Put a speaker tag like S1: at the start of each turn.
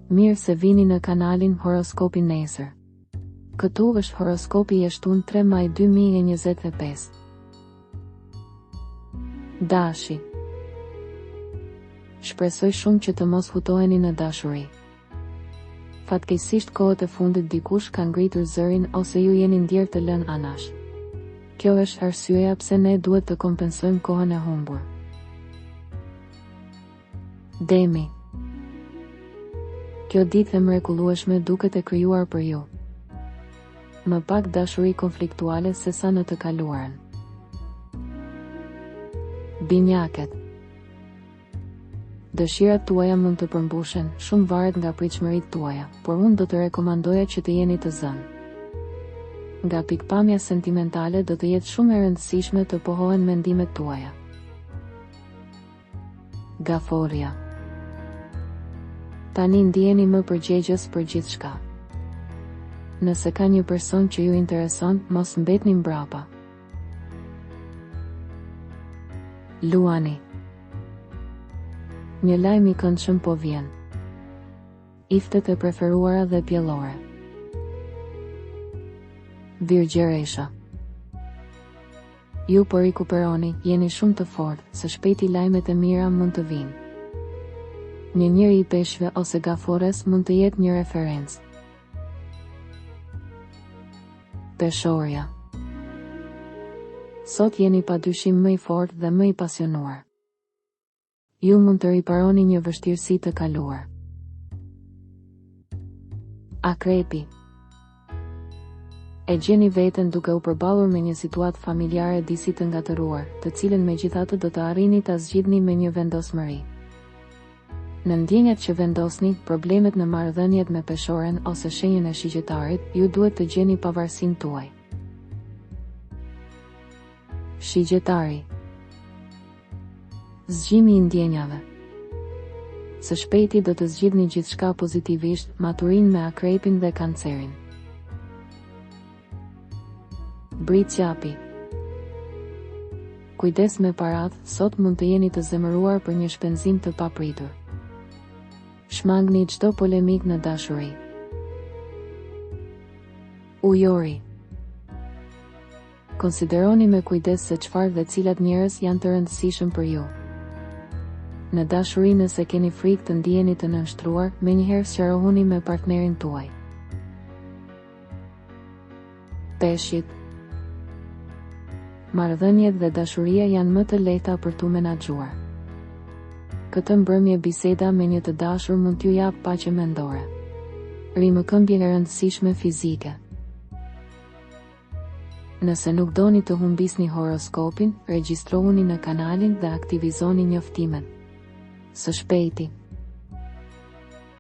S1: Mirë se vini në kanalin Horoskopi Nesër. Këtu është horoskopi i shtunë 3 maj 2025. Dashi. Shpresoj shumë që të mos hutoheni në dashuri. Fatkeqësisht kohët e fundit dikush ka ngritur zërin ose ju jeni ndjerë të lënë anash. Kjo është arsyeja pse ne duhet të kompensojmë kohën e humbur. Demi. Kjo ditë e mrekullueshme duket e krijuar për ju. Më pak dashuri konfliktuale se sa në të kaluarën. Binjaket. Dëshirat tuaja mund të përmbushen, shumë varet nga pritshmëritë tuaja, por unë do të rekomandoja që të jeni të zënë. Nga pikpamja sentimentale do të jetë shumë e rëndësishme të pohohen mendimet tuaja. Gaforja. Tani ndjeni më përgjegjës për gjithçka. Nëse ka një person që ju intereson, mos mbetni mbrapa. Luani. Një lajm i këndshëm po vjen. Iftet e preferuara dhe pjellore. Virgjeresha. Ju po rikuperoni, jeni shumë të fortë, së shpejti lajmet e mira mund të vinë. Një njeri i peshqve ose gafores mund të jetë një referencë. Peshorja. Sot jeni padyshim më i fortë dhe më i pasionuar. Ju mund të riparoni një vështirësi të kaluar. Akrepi. E gjeni veten duke u përballur me një situatë familjare disi të ngatëruar, të cilën megjithatë do të arrini ta zgjidhni me një vendosmëri. Në ndjenjat që vendosni, problemet në marrëdhëniet me peshoren ose shenjën e shigjetarit, ju duhet të gjeni pavarësinë tuaj. Shigjetari. Zgjimi i ndjenjave. Së shpejti do të zgjidhni gjithçka pozitivisht, maturinë me akrepin dhe kancerin. Britsjapi. Kujdes me paratë, sot mund të jeni të zemëruar për një shpenzim të papritur. Shmangni çdo polemik në dashuri. Ujori. Konsideroni me kujdes se çfarë dhe cilat njerëz janë të rëndësishëm për ju. Në dashuri nëse keni frikë të ndiheni të nënshtruar, menjëherë sqarohuni me partnerin tuaj. Peshqit. Marrëdhëniet dhe dashuria janë më të lehta për tu menaxhuar. Këtë mbrëmje biseda me një të dashur mund t'ju jap paqe mendore. Rimëkëmbje e rëndësishme fizike. Nëse nuk doni të humbisni horoskopin, regjistrohuni në kanalin dhe aktivizoni njoftimet. Së shpejti.